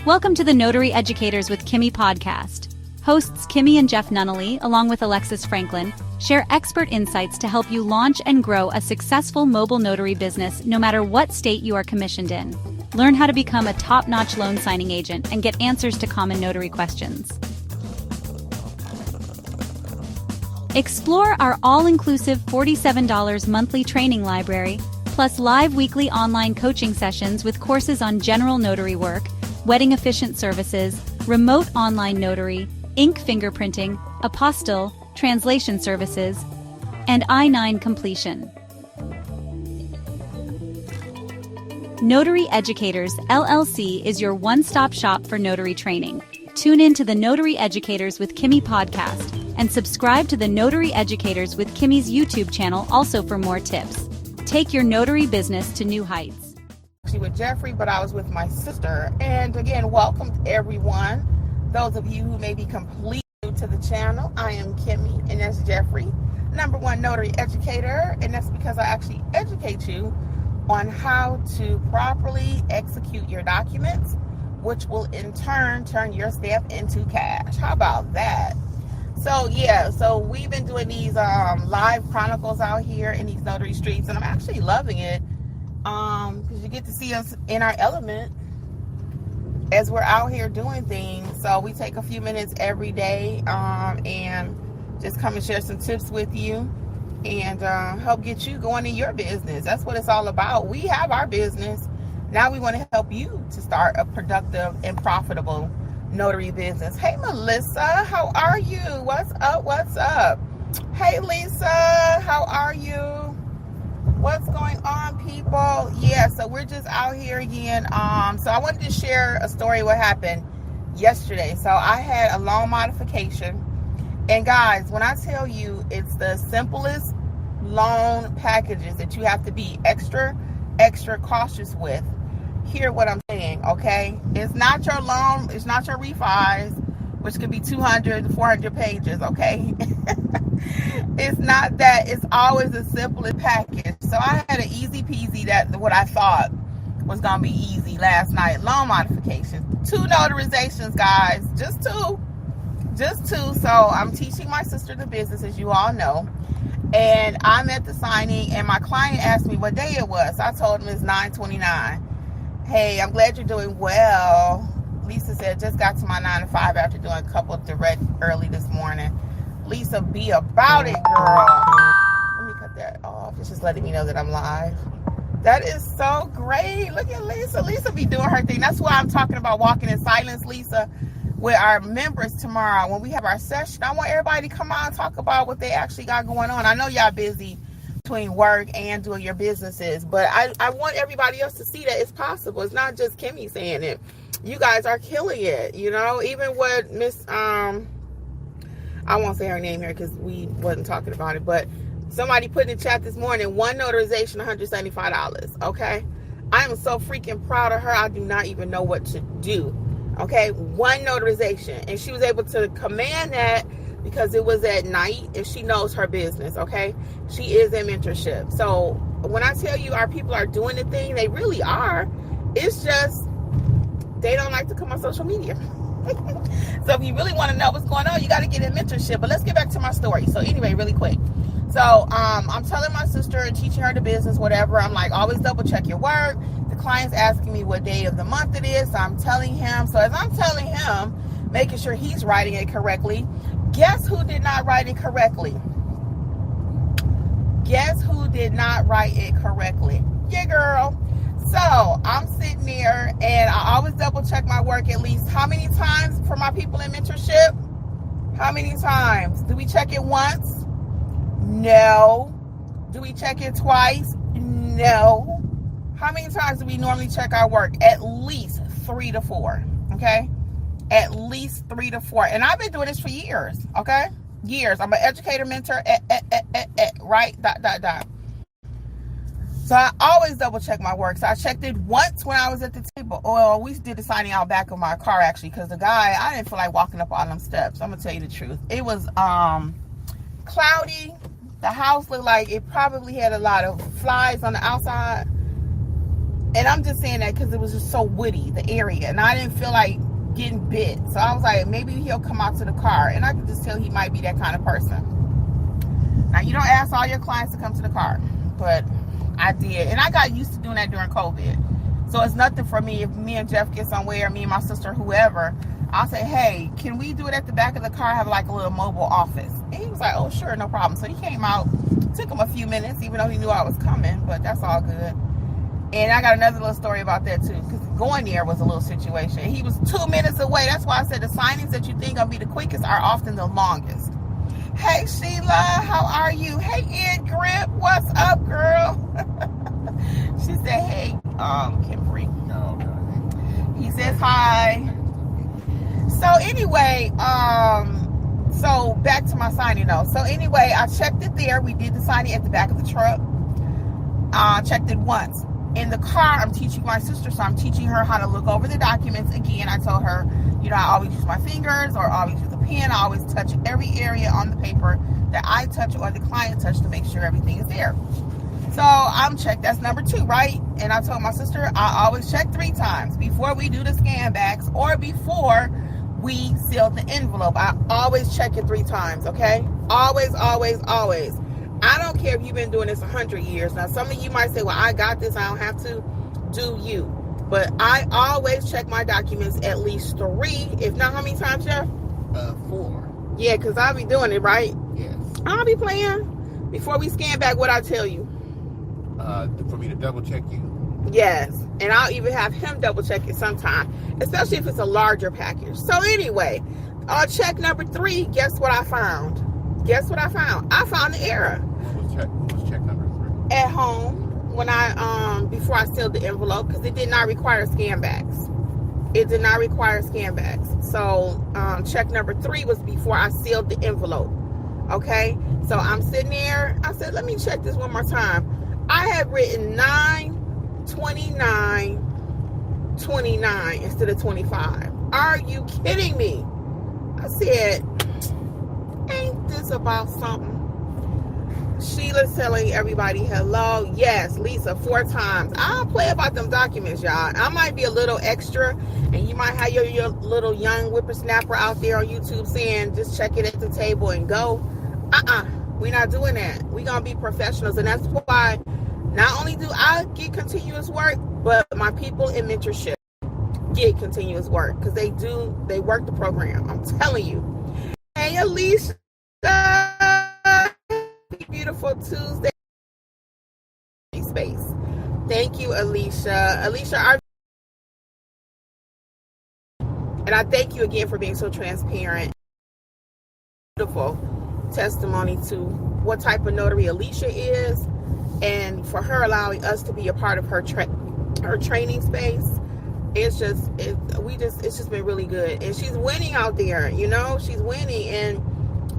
Welcome to the Notary Educators with Kimmi Podcast. Hosts Kimmi and Jeff Nunnally, along with Alexis Franklin, share expert insights to help you launch and grow a successful mobile notary business no matter what state you are commissioned in. Learn how to become a top-notch loan signing agent and get answers to common notary questions. Explore our all-inclusive $47 monthly training library, plus live weekly online coaching sessions with courses on general notary work, wedding efficient services, remote online notary, ink fingerprinting, apostille, translation services, and I-9 completion. Notary Educators, LLC is your one-stop shop for notary training. Tune in to the Notary Educators with Kimmi podcast and subscribe to the Notary Educators with Kimmi's YouTube channel also for more tips. Take your notary business to new heights. With Jeffrey, but I was with my sister. And again, welcome to everyone. Those of you who may be completely new to the channel, I am Kimmi, and that's Jeffrey, #1 notary educator, and that's because I actually educate you on how to properly execute your documents, which will in turn turn your stamp into cash. How about that? So we've been doing these live chronicles out here in these notary streets, and I'm actually loving it. Because you get to see us in our element as we're out here doing things. So we take a few minutes every day and just come and share some tips with you and help get you going in your business. That's what it's all about. We have our business. Now we want to help you to start a productive and profitable notary business. Hey, Melissa, how are you? What's up? What's up? Hey, Lisa, how are you? What's going on, people? Yeah, so we're just out here again. So I wanted to share a story what happened yesterday. So I had a loan modification. And guys, when I tell you it's the simplest loan packages that you have to be extra cautious with, hear what I'm saying, okay? It's not your loan, it's not your refis, which could be 200 to 400 pages, okay? It's not that. It's always the simplest package. So I had an easy peasy, that what I thought was going to be easy last night. Loan modifications. 2 notarizations, guys. Just two. So I'm teaching my sister the business, as you all know. And I'm at the signing, and my client asked me what day it was. I told him it's 9/29. Hey, I'm glad you're doing well. Lisa said, just got to my 9 to 5 after doing a couple of direct early this morning. Lisa, be about it, girl. Let me cut that off. It's just letting me know that I'm live. That is so great. Look at Lisa. Lisa be doing her thing. That's why I'm talking about walking in silence, Lisa, with our members tomorrow. When we have our session, I want everybody to come on and talk about what they actually got going on. I know y'all busy between work and doing your businesses, but I want everybody else to see that it's possible. It's not just Kimmi saying it. You guys are killing it, you know. Even what Miss I won't say her name here because we wasn't talking about it, but somebody put in the chat this morning, 1 notarization, $175, okay? I am so freaking proud of her, I do not even know what to do, okay? 1 notarization, and she was able to command that because it was at night, and she knows her business, okay? She is in mentorship. So when I tell you our people are doing the thing, they really are. It's just they don't like to come on social media. So if you really want to know what's going on, you got to get in mentorship. But let's get back to my story. So anyway, really quick. So I'm telling my sister and teaching her the business, whatever. I'm like, always double check your work. The client's asking me what day of the month it is. So I'm telling him. So as I'm telling him, making sure he's writing it correctly, guess who did not write it correctly? Guess who did not write it correctly? Yeah, girl. So I'm sitting there, and I always double check my work at least how many times for my people in mentorship? How many times? Do we check it once? No. Do we check it twice? No. How many times do we normally check our work? At least 3 to 4. Okay? At least 3 to 4. And I've been doing this for years. Okay? Years. I'm an educator, mentor, right? ... So I always double check my work. So I checked it once when I was at the table. Well, we did the signing out back of my car, actually, because the guy, I didn't feel like walking up all them steps. I'm going to tell you the truth. It was cloudy. The house looked like it probably had a lot of flies on the outside. And I'm just saying that because it was just so woody, the area, and I didn't feel like getting bit. So I was like, maybe he'll come out to the car, and I could just tell he might be that kind of person. Now, you don't ask all your clients to come to the car, but I did, and I got used to doing that during COVID. So it's nothing for me. If me and Jeff get somewhere, me and my sister, whoever, I'll say, hey, can we do it at the back of the car? Have like a little mobile office. And he was like, oh, sure, no problem. So he came out. Took him a few minutes, even though he knew I was coming, but that's all good. And I got another little story about that too, because going there was a little situation. He was 2 minutes away. That's why I said the signings that you think are going to be the quickest are often the longest. Hey, Sheila, how are you? Hey, Ed Grip, what's up, girl? She said, hey, Kimberly. He says hi. So anyway, so back to my signing though. So anyway, I checked it there. We did the signing at the back of the truck. Checked it once. In the car, I'm teaching my sister, so I'm teaching her how to look over the documents. Again, I told her, you know, I always use my fingers or I always use a pen. I always touch every area on the paper that I touch or the client touch to make sure everything is there. So I'm checked. That's number 2, right? And I told my sister, I always check 3 times before we do the scan backs or before we seal the envelope. I always check it 3 times, okay? Always, always, always. I don't care if you've been doing this 100 years. Now, some of you might say, well, I got this. I don't have to. Do you? But I always check my documents at least 3. If not, how many times, Jeff? 4. Yeah, because I'll be doing it, right? Yes. I'll be playing. Before we scan back, what I tell you? For me to double check you? Yes. And I'll even have him double check it sometime, especially if it's a larger package. So anyway, check number 3, guess what I found? Guess what I found? I found the error. What was check number 3? At home, when I before I sealed the envelope, because it did not require scan backs. It did not require scan backs. So check number 3 was before I sealed the envelope. Okay, so I'm sitting there. I said, let me check this one more time. I had written 9/29/29 instead of 25. Are you kidding me? I said, ain't this about something? Sheila's telling everybody hello. Yes, Lisa, 4 times. I don't play about them documents, y'all. I might be a little extra, and you might have your little young whippersnapper out there on YouTube saying, just check it at the table and go. We're not doing that. We're going to be professionals, and that's why not only do I get continuous work, but my people in mentorship get continuous work, because they work the program. I'm telling you. Hey, Alicia. Beautiful Tuesday space. Thank you, Alicia. And I thank you again for being so transparent. Beautiful testimony to what type of notary Alicia is, and for her allowing us to be a part of her training space. It's just been really good, and she's winning out there. You know, she's winning. And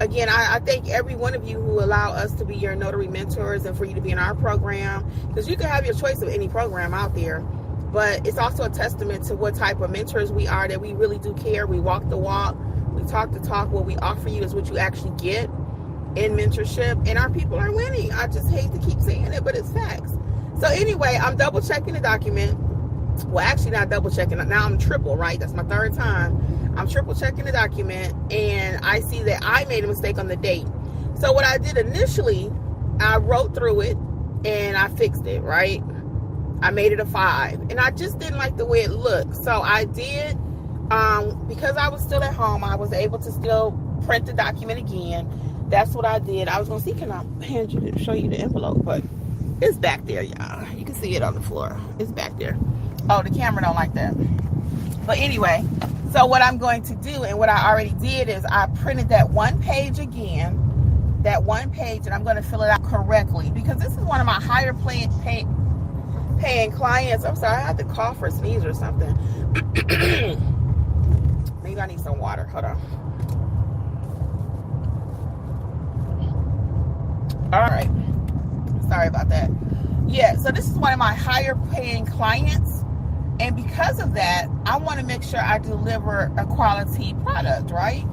again, I thank every one of you who allow us to be your notary mentors and for you to be in our program, because you can have your choice of any program out there, but it's also a testament to what type of mentors we are, that we really do care. We walk the walk, we talk the talk. What we offer you is what you actually get in mentorship, and our people are winning. I just hate to keep saying it, but it's facts. So anyway, I'm double checking the document. Well, actually not double checking. Now I'm triple, right? That's my 3rd time. I'm triple checking the document, and I see that I made a mistake on the date. So what I did initially, I wrote through it and I fixed it, right? I made it a 5, and I just didn't like the way it looked. So I did, because I was still at home, I was able to still print the document again. That's what I did. I was going to see, can I show you the envelope? But it's back there, y'all. You can see it on the floor. It's back there. Oh, the camera don't like that. But anyway, so what I'm going to do, and what I already did, is I printed that 1 page again, and I'm going to fill it out correctly, because this is one of my higher paying clients. I'm sorry, I had to cough or sneeze or something. Maybe I need some water. Hold on. All right. Sorry about that. Yeah, so this is one of my higher paying clients. And because of that, I want to make sure I deliver a quality product, right?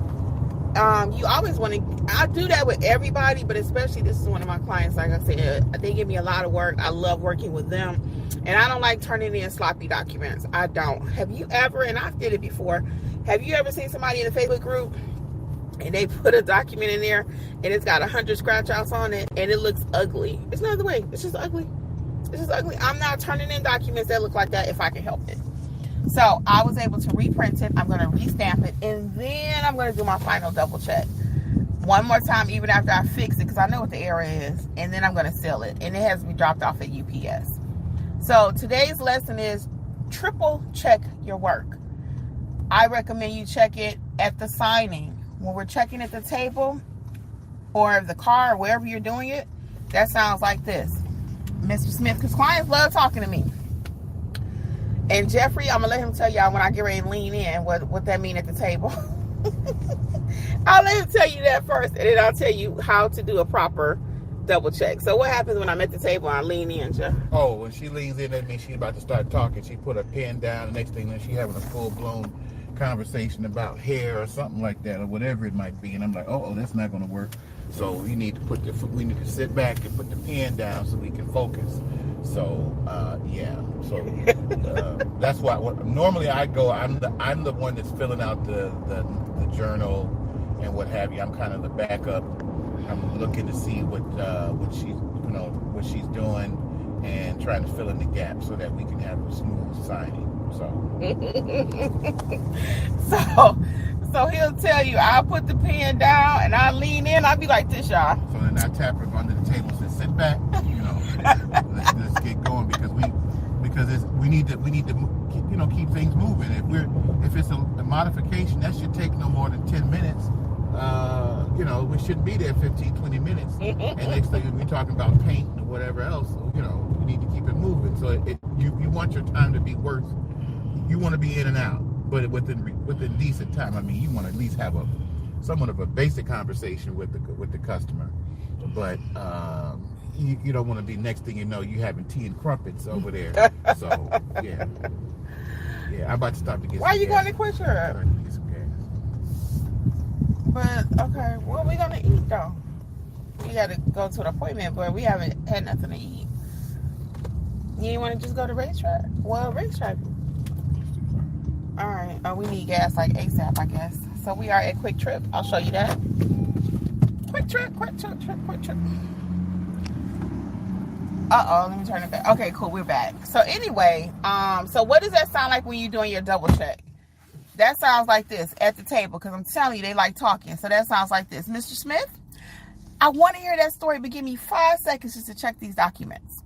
you always want to, I do that with everybody, but especially this is one of my clients. Like I said, they give me a lot of work. I love working with them, and I don't like turning in sloppy documents. I don't. Have you ever, and I've did it before, have you ever seen somebody in a Facebook group and they put a document in there and it's got 100 scratch outs on it and it looks ugly? It's not the way. It's just ugly. It's just ugly. I'm not turning in documents that look like that if I can help it. So I was able to reprint it. I'm going to restamp it, and then I'm going to do my final double check one more time, even after I fix it, because I know what the error is, and then I'm going to seal it, and it has to be dropped off at UPS. So today's lesson is triple check your work. I recommend you check it at the signing. When we're checking at the table or the car or wherever you're doing it, that sounds like this. Mr. Smith, because clients love talking to me. And Jeffrey, I'm going to let him tell y'all when I get ready to lean in what that mean at the table. I'll let him tell you that first, and then I'll tell you how to do a proper double check. So what happens when I'm at the table and I lean in, Jeff? Oh, when she leans in, that means she's about to start talking. She put her pen down. The next thing that she having a full-blown conversation about hair or something like that, or whatever it might be. And I'm like, oh, that's not going to work. So we need to sit back and put the pen down so we can focus. So that's why normally I go. I'm the one that's filling out the journal and what have you. I'm kind of the backup. I'm looking to see what she's doing and trying to fill in the gap so that we can have a smooth signing. So he'll tell you, I'll put the pen down and I lean in. I'll be like this, y'all. So then I tap her under the table and say, sit back. Let's get going because we need to keep things moving. If it's a modification that should take no more than 10 minutes. We shouldn't be there 15, 20 minutes. And next thing we're talking about paint or whatever else. We need to keep it moving. So you want your time to be worth. You want to be in and out, but within decent time. I mean, you want to at least have somewhat of a basic conversation with the customer. But you don't want to be, next thing you know, you having tea and crumpets over there. So yeah, I'm about to stop to get. Why some you gas. going to quit your? Get some gas. But okay, what are we gonna eat though? We gotta go to an appointment, but we haven't had nothing to eat. You ain't want to just go to racetrack? Well, racetrack. All right. Oh, we need gas like ASAP, I guess. So we are at Quick Trip. I'll show you that. Quick Trip. Uh-oh, let me turn it back. Okay, cool, we're back. So anyway, so what does that sound like when you're doing your double check? That sounds like this at the table, because I'm telling you, they like talking. So that sounds like this. Mr. Smith, I want to hear that story, but give me 5 seconds just to check these documents.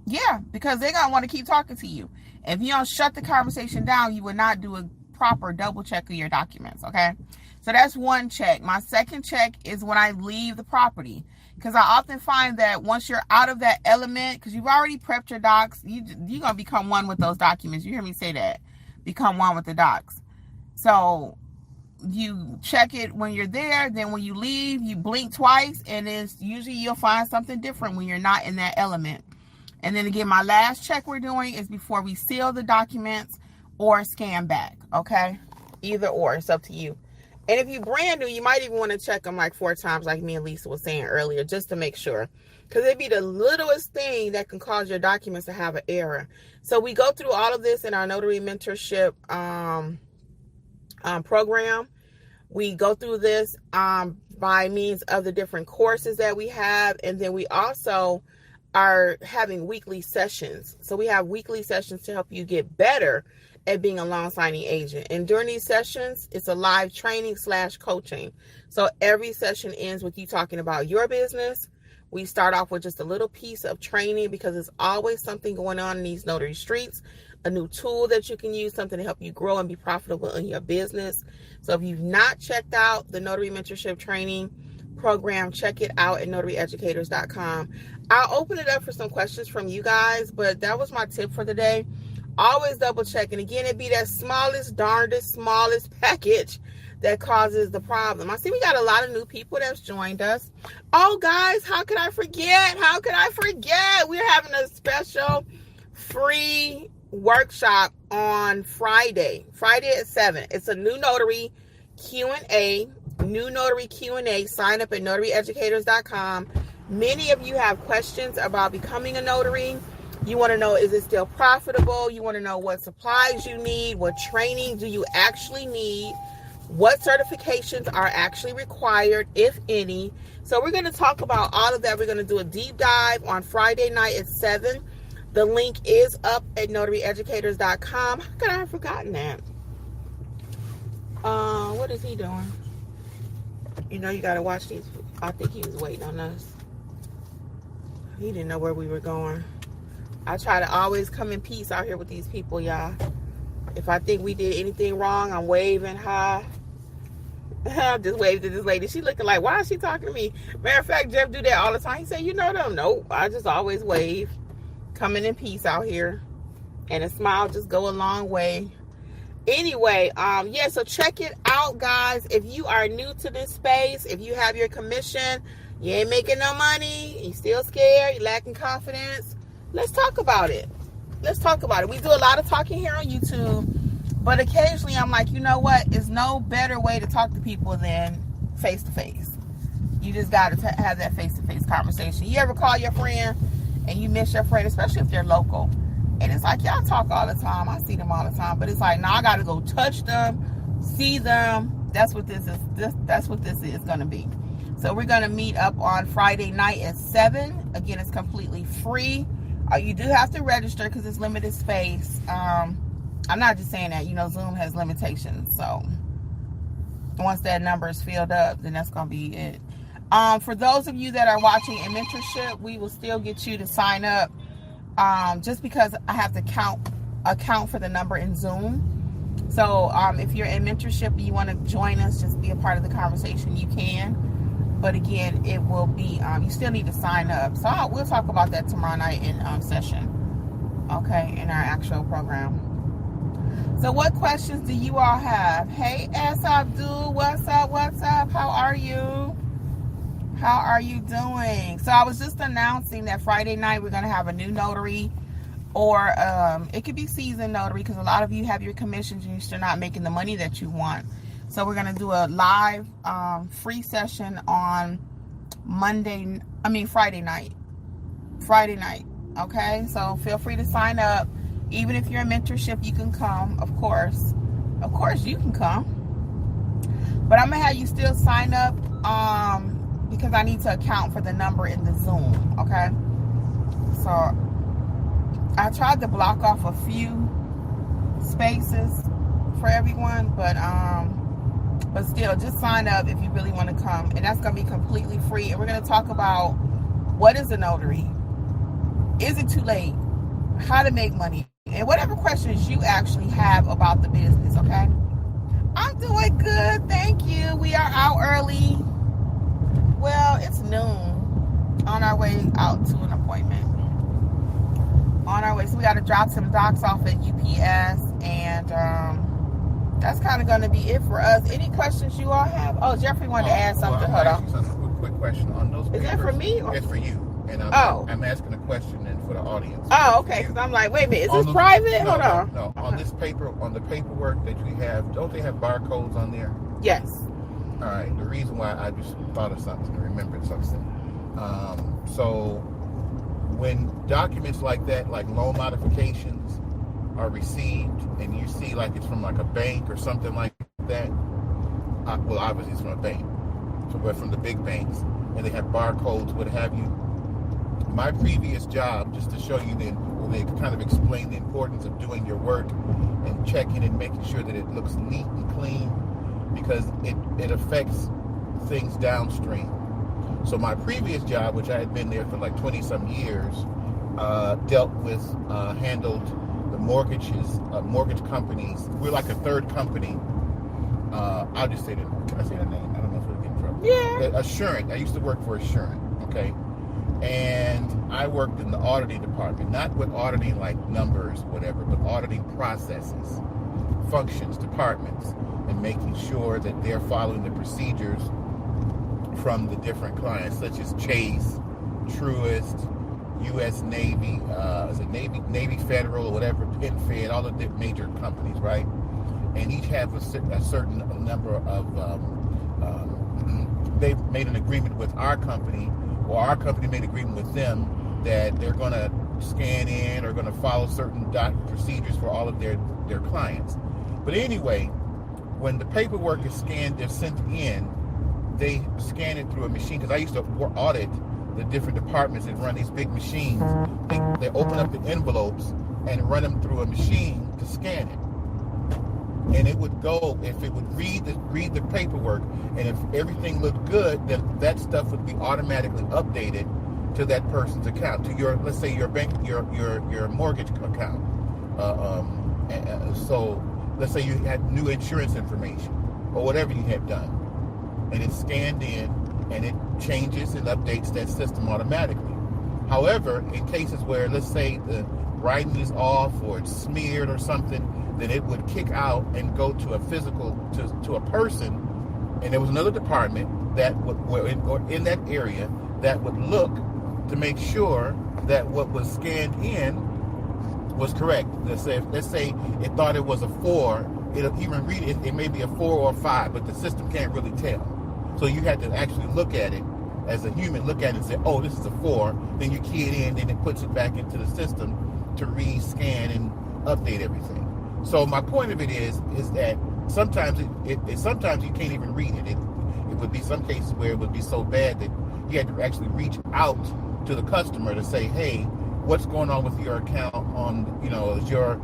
Yeah, because they're going to want to keep talking to you. If you don't shut the conversation down, you will not do a proper double check of your documents, okay? So that's one check. My second check is when I leave the property, because I often find that once you're out of that element, because you've already prepped your docs, you're going to become one with those documents. You hear me say that. Become one with the docs. So you check it when you're there, then when you leave, you blink twice, and it's usually you'll find something different when you're not in that element. And then again, my last check we're doing is before we seal the documents or scan back, okay? Either or, it's up to you. And if you're brand new, you might even want to check them like 4 times, like me and Lisa was saying earlier, just to make sure. Because it'd be the littlest thing that can cause your documents to have an error. So we go through all of this in our Notary Mentorship program. We go through this by means of the different courses that we have. And then we also are having weekly sessions. So we have weekly sessions to help you get better at being a loan signing agent. And during these sessions, it's a live training / coaching. So every session ends with you talking about your business. We start off with just a little piece of training because there's always something going on in these notary streets, a new tool that you can use, something to help you grow and be profitable in your business. So if you've not checked out the Notary Mentorship Training program, check it out at notaryeducators.com. I'll open it up for some questions from you guys, but that was my tip for the day. Always double check. And again, it'd be that smallest package that causes the problem. I see we got a lot of new people that's joined us. Oh, guys, how could I forget? We're having a special free workshop on Friday at 7. It's a new notary Q&A. new notary Q&A. Sign up at notaryeducators.com. Many of you have questions about becoming a notary. You want to know, is it still profitable? You want to know what supplies you need, what training do you actually need, what certifications are actually required, if any. So we're going to talk about all of that. We're going to do a deep dive on Friday night at 7. The link is up at notaryeducators.com. How could I have forgotten that? What is he doing? You know, you got to watch these. I think he was waiting on us. He didn't know where we were going. I try to always come in peace out here with these people, y'all. If I think we did anything wrong, I'm waving hi. I just waved to this lady. She looking like, why is she talking to me? Matter of fact, Jeff do that all the time. He said, you know them? Nope. I just always wave. Coming in peace out here. And a smile just go a long way. Anyway, yeah, so check it out, guys. If you are new to this space, if you have your commission, you ain't making no money, you still scared, you lacking confidence, let's talk about it. Let's talk about it. We do a lot of talking here on YouTube, but occasionally I'm like, you know what? There's no better way to talk to people than face-to-face. You just got to have that face-to-face conversation. You ever call your friend and you miss your friend, especially if they're local? And it's like, y'all talk all the time. I see them all the time. But it's like, now I got to go touch them, see them. That's what this is. That's what this is going to be. So we're going to meet up on Friday night at 7. Again, it's completely free. You do have to register because it's limited space. I'm not just saying that. You know, Zoom has limitations. So once that number is filled up, then that's going to be it. For those of you that are watching in mentorship, we will still get you to sign up. Just because I have to account for the number in Zoom. So if you're in mentorship and you want to join us, just be a part of the conversation, you can. But again, it will be, you still need to sign up. So we'll talk about that tomorrow night in session. Okay, in our actual program. So what questions do you all have? Hey, S. Abdul, what's up? How are you? How are you doing? So I was just announcing that Friday night we're going to have a new notary, or it could be seasoned notary, because a lot of you have your commissions and you're still not making the money that you want. So we're going to do a live free session on Friday night. Okay, so feel free to sign up. Even if you're in mentorship, you can come. Of course you can come. But I'm going to have you still sign up. Because I need to account for the number in the Zoom, okay? So I tried to block off a few spaces for everyone, but still, just sign up if you really want to come, and that's going to be completely free. And we're going to talk about what is a notary, is it too late, how to make money, and whatever questions you actually have about the business, okay? I'm doing good, thank you. We are out early. Well, it's noon, on our way out to an appointment. On our way, so we got to drop some docs off at UPS, and that's kind of going to be it for us. Any questions you all have? Oh, Jeffrey wanted to add something. Hold on. Quick question on those papers. Is that for me? It's for you. And I'm asking a question and for the audience. Oh, okay, because I'm like, wait a minute, is this private? Hold on. No, on this paper, on the paperwork that you have, don't they have barcodes on there? Yes. All right, the reason why I just thought of something, remembered something. So when documents like that, like loan modifications, are received, and you see like it's from like a bank or something like that, well, obviously it's from a bank, so we're from the big banks, and they have barcodes, what have you. My previous job, just to show you, they kind of explain the importance of doing your work and checking and making sure that it looks neat and clean, because it affects things downstream. So my previous job, which I had been there for like 20 some years, handled the mortgages, mortgage companies. We're like a third company. I'll just say can I say the name? I don't know if it'll get in trouble. Yeah. Assurant. I used to work for Assurant, okay? And I worked in the auditing department, not with auditing like numbers, whatever, but auditing processes, functions, departments, and making sure that they're following the procedures from the different clients, such as Chase, Truist, U.S. Navy, is it Navy Federal or whatever, PenFed, all the major companies, right? And each have a certain number of they made an agreement with our company, or our company made an agreement with them that they're going to scan in or going to follow certain procedures for all of their clients. But anyway, when the paperwork is scanned, they're sent in, they scan it through a machine, because I used to audit the different departments and run these big machines. They open up the envelopes and run them through a machine to scan it. And it would go, if it would read the paperwork, and if everything looked good, then that stuff would be automatically updated to that person's account, to your, let's say, your bank, your mortgage account. So let's say you had new insurance information or whatever you had done, and it's scanned in and it changes and updates that system automatically. However, in cases where, let's say, the writing is off or it's smeared or something, then it would kick out and go to a physical, to a person, and there was another department that would, or in that area, that would look to make sure that what was scanned in was correct. Let's say it thought it was a 4, it'll even read it, it may be a 4 or a 5, but the system can't really tell. So you had to actually look at it as a human, look at it and say, oh, this is a 4, then you key it in, then it puts it back into the system to re-scan and update everything. So my point of it is that sometimes sometimes you can't even read it. It would be some cases where it would be so bad that you had to actually reach out to the customer to say, hey, what's going on with your account on, is your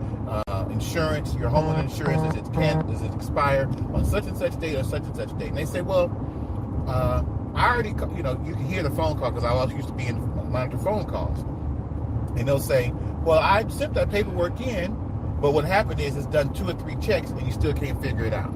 insurance, your homeowner insurance, is it expired on such and such date or such and such date? And they say, well, I already, you can hear the phone call, because I always used to be in monitor phone calls. And they'll say, well, I sent that paperwork in, but what happened is it's done 2 or 3 checks and you still can't figure it out.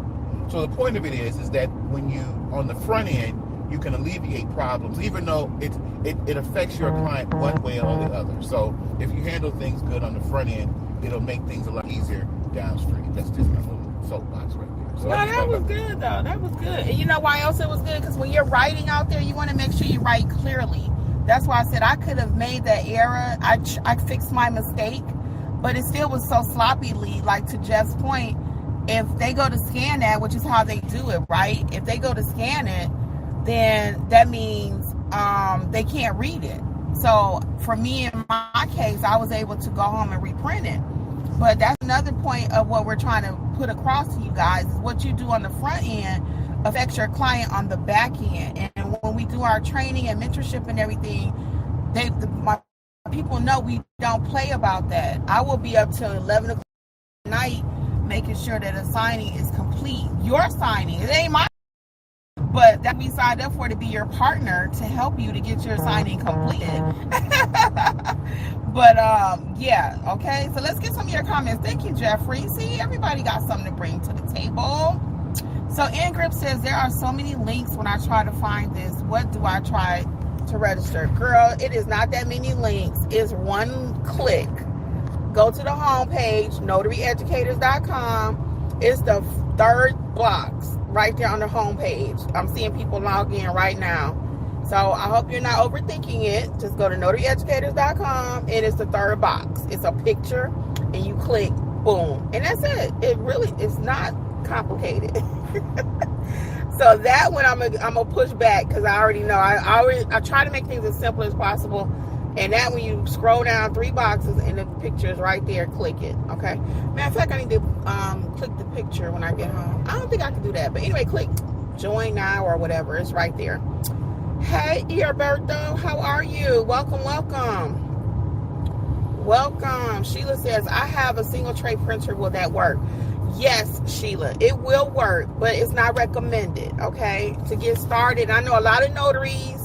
So the point of it is that when you, on the front end, you can alleviate problems, even though it affects your client one way or the other. So if you handle things good on the front end, it'll make things a lot easier downstream. That's just my little soapbox right there. So no, that was good, though. That was good. And you know why else it was good? Because when you're writing out there, you want to make sure you write clearly. That's why I said I could have made that error. I fixed my mistake, but it still was so sloppily, like to Jeff's point, if they go to scan that, which is how they do it, right? If they go to scan it, then that means they can't read it. So for me, in my case, I was able to go home and reprint it. But that's another point of what we're trying to put across to you guys, is what you do on the front end affects your client on the back end. And when we do our training and mentorship and everything, my people know we don't play about that. I will be up till 11 o'clock at night making sure that a signing is complete. Your signing, it ain't my, but that we signed up for to be your partner to help you to get your signing completed. But yeah, okay. So let's get some of your comments. Thank you, Jeffrey. See, everybody got something to bring to the table. So Ingrip says, there are so many links when I try to find this. What do I try to register? Girl, it is not that many links. It's one click. Go to the homepage, notaryeducators.com. It's the 3rd box right there on the homepage. I'm seeing people log in right now. So I hope you're not overthinking it. Just go to notaryeducators.com, and it's the 3rd box. It's a picture, and you click, boom. And that's it. It's not complicated. So that one I'm gonna push back, because I already know. I try to make things as simple as possible. And that, when you scroll down 3 boxes and the picture is right there, click it. Okay. Matter of fact, I need to click the picture when I get home. I don't think I can do that, but anyway, click join now or whatever. It's right there. Hey, Roberto, how are you? Welcome. Sheila says, I have a single tray printer. Will that work? Yes, Sheila, it will work, but it's not recommended. Okay. To get started, I know a lot of notaries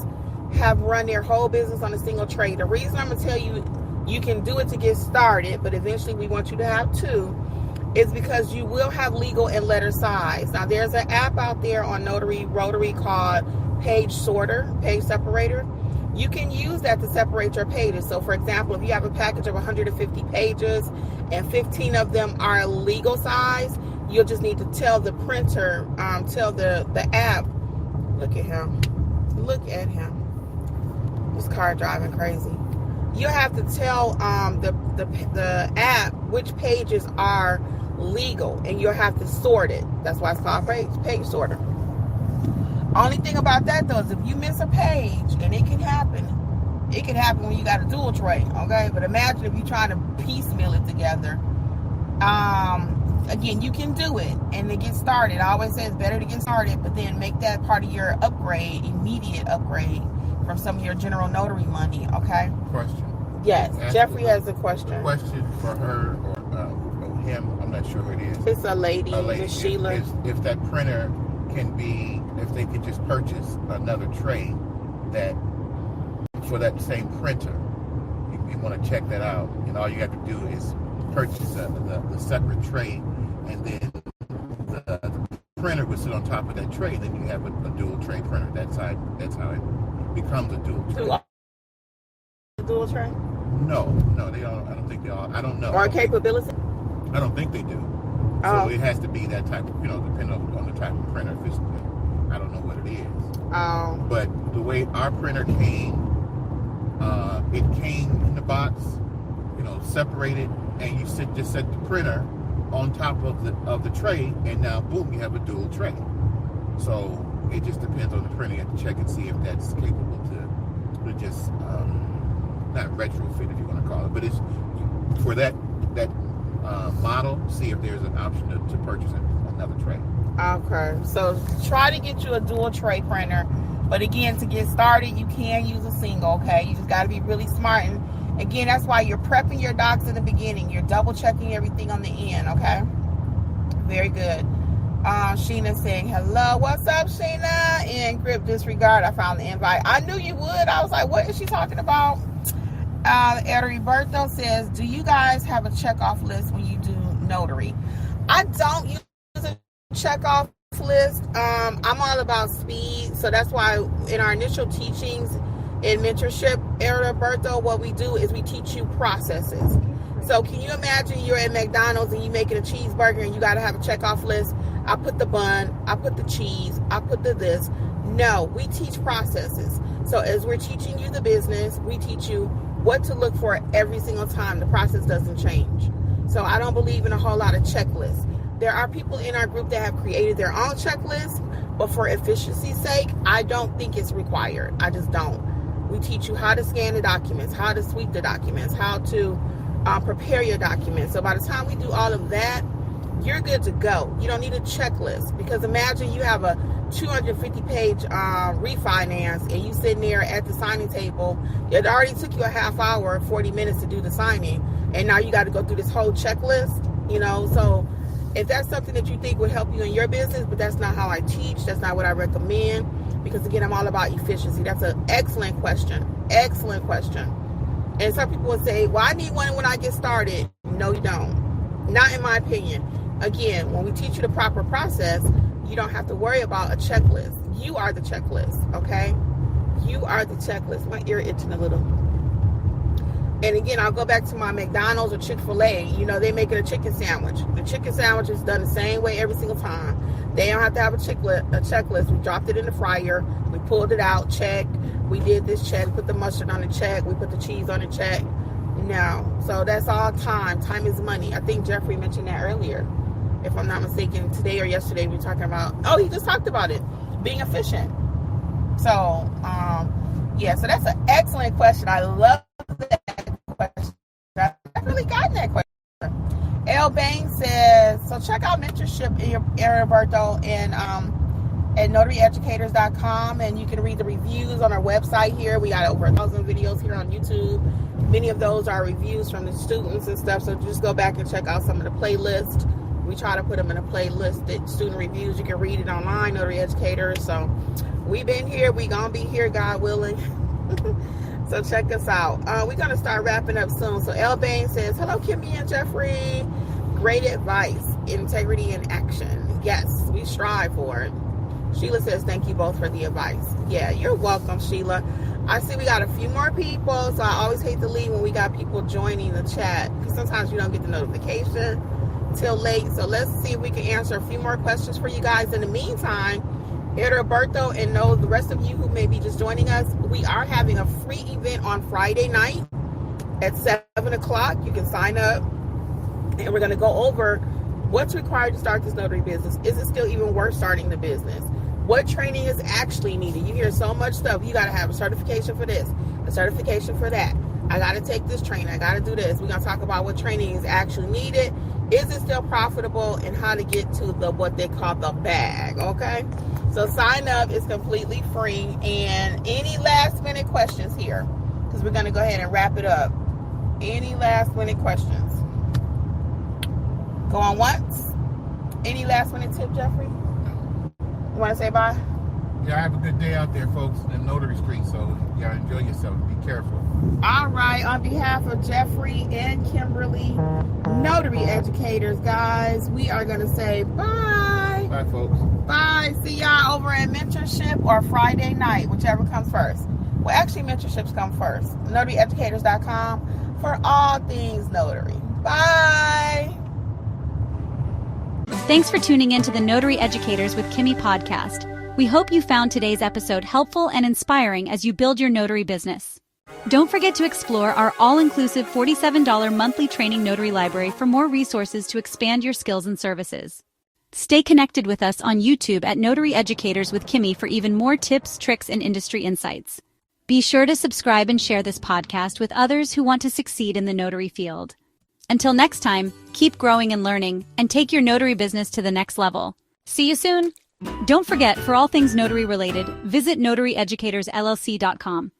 have run their whole business on a single tray. The reason I'm going to tell you, you can do it to get started, but eventually we want you to have 2, is because you will have legal and letter size. Now, there's an app out there on Notary Rotary called Page Separator. You can use that to separate your pages. So, for example, if you have a package of 150 pages and 15 of them are legal size, you'll just need to tell the printer, tell the app, look at him. This car driving crazy. You have to tell the app which pages are legal, and you'll have to sort it. That's why it's called page sorter. Only thing about that though is if you miss a page, and it can happen. It can happen when you got a dual tray, okay? But imagine if you're trying to piecemeal it together. Again, you can do it and then get started. I always say it's better to get started, but then make that part of your upgrade, immediate upgrade from some of your general notary money, okay? Question. Yes, Jeffrey has a question. A question for her or him, I'm not sure who it is. It's a lady, Miss Sheila. If that printer can be, if they could just purchase another tray that, for that same printer, you want to check that out, and all you have to do is purchase the separate tray, and then the printer would sit on top of that tray. Then you have a dual tray printer. That's how it becomes a dual tray. Dual tray? No, they all. I don't think they all. I don't know. Or capability? I don't think they do. So it has to be that type of, depending on the type of printer. If it's, I don't know what it is. But the way our printer came. It came in the box, separated, and you just set the printer on top of the tray, and now boom, you have a dual tray. So it just depends on the printer. You have to check and see if that's capable to just not retrofit, if you want to call it, but it's for that model. See if there's an option to purchase another tray. Okay, so try to get you a dual tray printer. But again, to get started, you can use a single, okay? You just got to be really smart. And again, that's why you're prepping your docs in the beginning. You're double checking everything on the end, okay? Very good. Sheena saying, hello. What's up, Sheena? In grip disregard, I found the invite. I knew you would. I was like, what is she talking about? Roberto says, do you guys have a checkoff list when you do notary? I don't use a checkoff list. I'm all about speed, so that's why in our initial teachings in mentorship, Roberto, what we do is we teach you processes. So can you imagine you're at McDonald's and you making a cheeseburger and you got to have a checkoff list? I put the bun, I put the cheese, I put the this. No, we teach processes. So as we're teaching you the business, we teach you what to look for every single time. The process doesn't change. So I don't believe in a whole lot of checklists. There are people in our group that have created their own checklist, but for efficiency's sake, I don't think it's required. I just don't. We teach you how to scan the documents, how to sweep the documents, how to prepare your documents. So by the time we do all of that, you're good to go. You don't need a checklist, because imagine you have a 250-page refinance and you sitting there at the signing table. It already took you a half hour, 40 minutes to do the signing, and now you got to go through this whole checklist, so if that's something that you think would help you in your business, but that's not how I teach, that's not what I recommend, because again, I'm all about efficiency. That's an excellent question. Excellent question. And some people will say, well, I need one when I get started. No, you don't. Not in my opinion. Again, when we teach you the proper process, you don't have to worry about a checklist. You are the checklist, okay? You are the checklist. My ear itching a little. And again, I'll go back to my McDonald's or Chick-fil-A. They making a chicken sandwich. The chicken sandwich is done the same way every single time. They don't have to have a checklist. We dropped it in the fryer. We pulled it out, check. We did this check, put the mustard on the check. We put the cheese on the check. No. So that's all time. Time is money. I think Jeffrey mentioned that earlier. If I'm not mistaken, today or yesterday we were talking about, he just talked about it, being efficient. So, so that's an excellent question. I love that question. I've really gotten that question. L. Bain says, so check out mentorship in Roberto and at notaryeducators.com, and you can read the reviews on our website here. We got over 1,000 videos here on YouTube. Many of those are reviews from the students and stuff, so just go back and check out some of the playlists. We try to put them in a playlist that student reviews. You can read it online, Notary Educators. So we've been here. We gonna be here, God willing. So check us out. We're gonna start wrapping up soon. So El Bain says, hello, Kimmi and Jeffrey. Great advice, integrity in action. Yes, we strive for it. Sheila says, thank you both for the advice. Yeah, you're welcome, Sheila. I see we got a few more people, so I always hate to leave when we got people joining the chat, because sometimes you don't get the notification till late. So let's see if we can answer a few more questions for you guys. In the meantime, Roberto and the rest of you who may be just joining us, we are having a free event on Friday night at 7 o'clock. You can sign up, and we're going to go over what's required to start this notary business. Is it still even worth starting the business? what training is actually needed. You hear so much stuff. You got to have a certification for this, a certification for that. I got to take this training. I got to do this. We're going to talk about what training is actually needed. Is it still profitable, and how to get to the what they call the bag, okay? So sign up. It's completely free. And any last minute questions here, because we're going to go ahead and wrap it up. Any last minute questions? Go on once. Any last minute tip, Jeffrey? You want to say bye? Yeah, have a good day out there, folks, in Notary Street. So, yeah, enjoy yourself. Be careful. All right. On behalf of Jeffrey and Kimberly, Notary Educators, guys, we are going to say bye. Bye, folks. Bye. See y'all over at Mentorship or Friday night, whichever comes first. Well, actually, Mentorships come first. NotaryEducators.com for all things notary. Bye. Thanks for tuning in to the Notary Educators with Kimmi podcast. We hope you found today's episode helpful and inspiring as you build your notary business. Don't forget to explore our all-inclusive $47 monthly training notary library for more resources to expand your skills and services. Stay connected with us on YouTube at Notary Educators with Kimmi for even more tips, tricks, and industry insights. Be sure to subscribe and share this podcast with others who want to succeed in the notary field. Until next time, keep growing and learning, and take your notary business to the next level. See you soon! Don't forget, for all things notary related, visit notaryeducatorsllc.com.